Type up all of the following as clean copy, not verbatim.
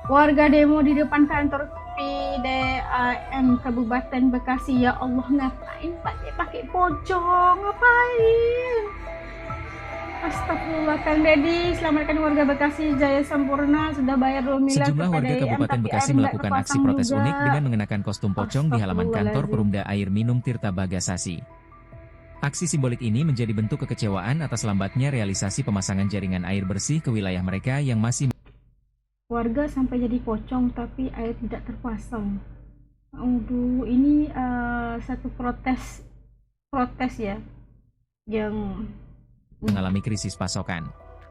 Warga demo di depan kantor PDAM Kabupaten Bekasi. Ya Allah, ngapain pakai pocong? Ngapain? Astagfirullah, Kang Deddy, selamatkan warga Bekasi. Jaya Sampurna sudah bayar 2 miliar ke Sejumlah warga PDAM, Kabupaten tapi Bekasi air nggak melakukan aksi terpasang protes juga. unik dengan mengenakan kostum pocong di halaman kantor Astagfirullahaladzim. Perumda Air Minum Tirta Bagasasi. Aksi simbolik ini menjadi bentuk kekecewaan atas lambatnya realisasi pemasangan jaringan air bersih ke wilayah mereka yang masih. Warga sampai jadi pocong, tapi air tidak terpasang. Aduh, ini satu protes ya, yang mengalami krisis pasokan.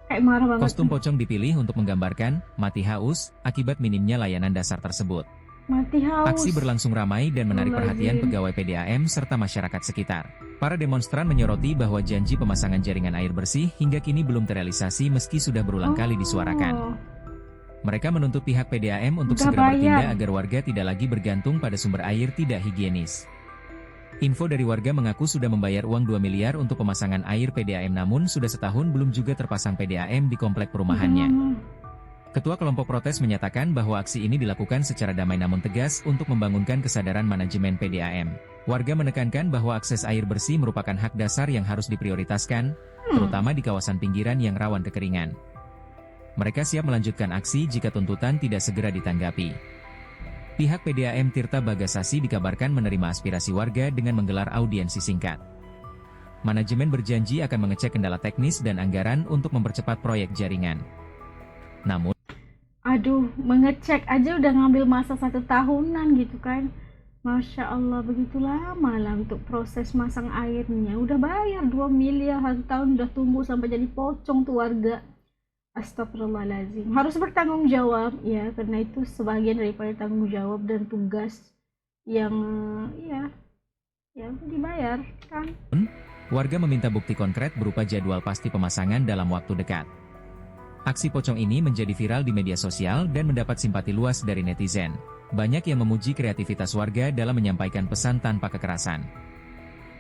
kayak marah banget. Kostum pocong dipilih untuk menggambarkan mati haus akibat minimnya layanan dasar tersebut. Mati haus. Aksi berlangsung ramai dan menarik perhatian pegawai PDAM serta masyarakat sekitar. Para demonstran menyoroti bahwa janji pemasangan jaringan air bersih hingga kini belum terrealisasi meski sudah berulang kali disuarakan. Mereka menuntut pihak PDAM untuk segera bertindak agar warga tidak lagi bergantung pada sumber air tidak higienis. Info dari warga mengaku sudah membayar uang 2 miliar untuk pemasangan air PDAM, namun sudah setahun belum juga terpasang PDAM di komplek perumahannya. Ketua kelompok protes menyatakan bahwa aksi ini dilakukan secara damai namun tegas untuk membangunkan kesadaran manajemen PDAM. Warga menekankan bahwa akses air bersih merupakan hak dasar yang harus diprioritaskan, terutama di kawasan pinggiran yang rawan kekeringan. Mereka siap melanjutkan aksi jika tuntutan tidak segera ditanggapi. Pihak PDAM Tirta Bagasasi dikabarkan menerima aspirasi warga dengan menggelar audiensi singkat. Manajemen berjanji akan mengecek kendala teknis dan anggaran untuk mempercepat proyek jaringan. Namun, mengecek aja udah ngambil masa 1 tahunan gitu kan. Masya Allah, begitu lama lah untuk proses masang airnya. Udah bayar 2 miliar, 1 tahun udah tunggu sampai jadi pocong tuh warga. Astagfirullahaladzim. Harus bertanggung jawab ya, karena itu sebagian daripada tanggung jawab dan tugas yang ya dibayar kan. Warga meminta bukti konkret berupa jadwal pasti pemasangan dalam waktu dekat. Aksi pocong ini menjadi viral di media sosial dan mendapat simpati luas dari netizen. Banyak yang memuji kreativitas warga dalam menyampaikan pesan tanpa kekerasan.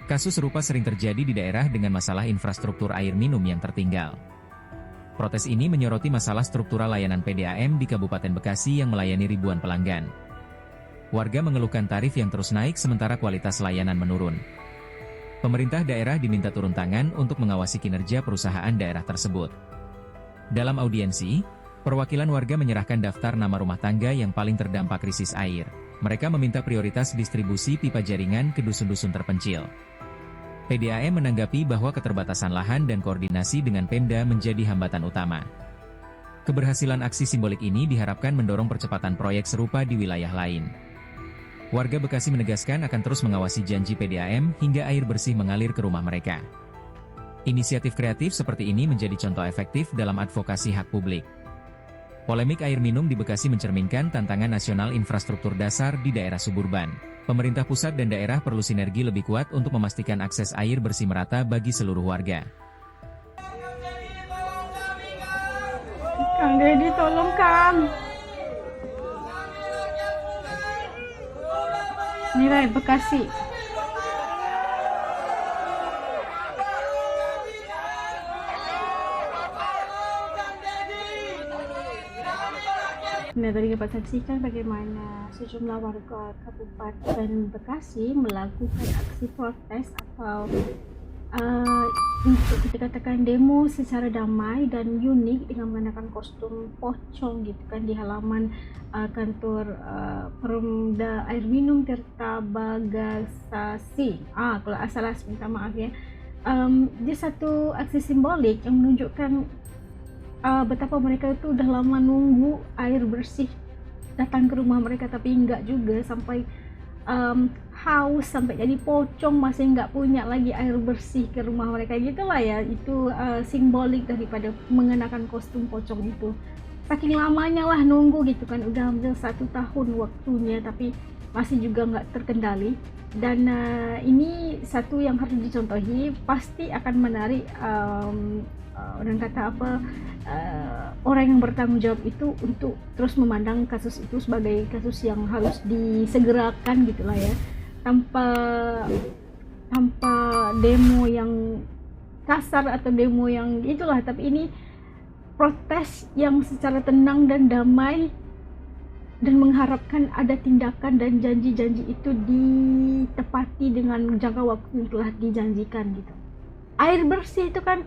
Kasus serupa sering terjadi di daerah dengan masalah infrastruktur air minum yang tertinggal. Protes ini menyoroti masalah struktural layanan PDAM di Kabupaten Bekasi yang melayani ribuan pelanggan. Warga mengeluhkan tarif yang terus naik sementara kualitas layanan menurun. Pemerintah daerah diminta turun tangan untuk mengawasi kinerja perusahaan daerah tersebut. Dalam audiensi, perwakilan warga menyerahkan daftar nama rumah tangga yang paling terdampak krisis air. Mereka meminta prioritas distribusi pipa jaringan ke dusun-dusun terpencil. PDAM menanggapi bahwa keterbatasan lahan dan koordinasi dengan Pemda menjadi hambatan utama. Keberhasilan aksi simbolik ini diharapkan mendorong percepatan proyek serupa di wilayah lain. Warga Bekasi menegaskan akan terus mengawasi janji PDAM hingga air bersih mengalir ke rumah mereka. Inisiatif kreatif seperti ini menjadi contoh efektif dalam advokasi hak publik. Polemik air minum di Bekasi mencerminkan tantangan nasional infrastruktur dasar di daerah suburban. Pemerintah pusat dan daerah perlu sinergi lebih kuat untuk memastikan akses air bersih merata bagi seluruh warga. Kang Deddy, tolong Kang. Ini rakyat Bekasi. Nah, tadi dapat saksikan bagaimana sejumlah warga Kabupaten Bekasi melakukan aksi protes atau untuk dikatakan demo secara damai dan unik dengan menggunakan kostum pocong gitu kan di halaman kantor Perumda Air Minum Tirta Bagasasi. Kalau salah minta maaf ya. Dia satu aksi simbolik yang menunjukkan betapa mereka itu udah lama nunggu air bersih datang ke rumah mereka, tapi enggak juga, sampai haus sampai jadi pocong masih enggak punya lagi air bersih ke rumah mereka gitulah ya. Itu simbolik daripada mengenakan kostum pocong itu. Saking lamanya lah nunggu gitu kan, udah hampir 1 tahun waktunya tapi masih juga nggak terkendali. Dan ini satu yang harus dicontohi, pasti akan menarik orang kata apa, orang yang bertanggung jawab itu untuk terus memandang kasus itu sebagai kasus yang harus disegerakan gitulah ya, tanpa demo yang kasar atau demo yang itulah, tapi ini protes yang secara tenang dan damai dan mengharapkan ada tindakan dan janji-janji itu ditepati dengan jangka waktu yang telah dijanjikan gitu. Air bersih itu kan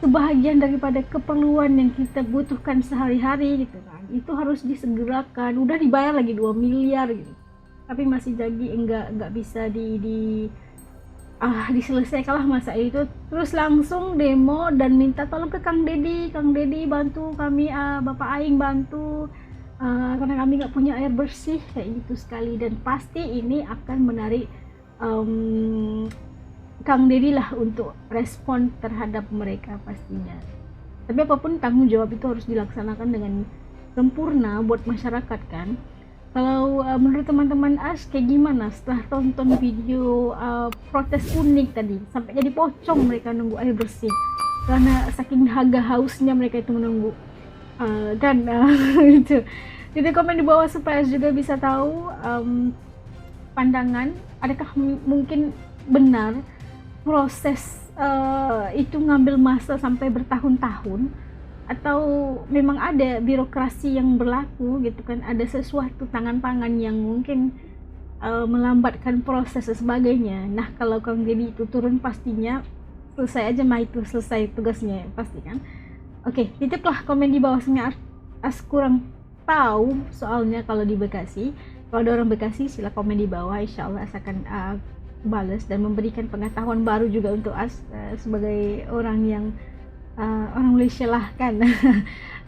sebahagian daripada keperluan yang kita butuhkan sehari-hari gitu kan. Itu harus disegerakan. Udah dibayar lagi 2 miliar gitu. Tapi masih jadi enggak bisa diselesaikan lah masa itu. Terus langsung demo dan minta tolong ke Kang Dedi bantu kami, Bapak Aing bantu, karena kami nggak punya air bersih kayak gitu sekali. Dan pasti ini akan menarik Kang Dedi lah untuk respon terhadap mereka pastinya. Tapi apapun tanggung jawab itu harus dilaksanakan dengan sempurna buat masyarakat kan. Kalau menurut teman-teman As kayak gimana setelah tonton video protes unik tadi, sampai jadi pocong mereka nunggu air bersih karena saking dahaga hausnya mereka itu menunggu itu. Jadi komen di bawah supaya As juga bisa tahu pandangan, adakah mungkin benar proses itu ngambil masa sampai bertahun-tahun, atau memang ada birokrasi yang berlaku gitu kan, ada sesuatu tangan-tangan yang mungkin melambatkan proses dan sebagainya. Nah kalau Kang Dedi itu turun pastinya selesai aja mah, itu selesai tugasnya pasti kan. Oke, titiplah komen di bawahnya. As kurang tahu soalnya kalau di Bekasi. Kalau ada orang Bekasi sila komen di bawah, insya Allah As akan balas dan memberikan pengetahuan baru juga untuk As sebagai orang yang orang Malaysia lah kan.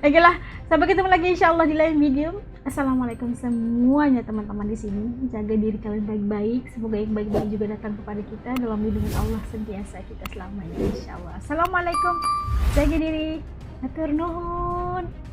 Oke lah, sampai ketemu lagi insya Allah di lain video. Assalamualaikum semuanya teman-teman di sini. Jaga diri kalian baik-baik. Semoga yang baik-baik juga datang kepada kita dalam lindungan Allah sentiasa kita selamanya insya Allah. Assalamualaikum. Jaga diri. Hatur nuhun.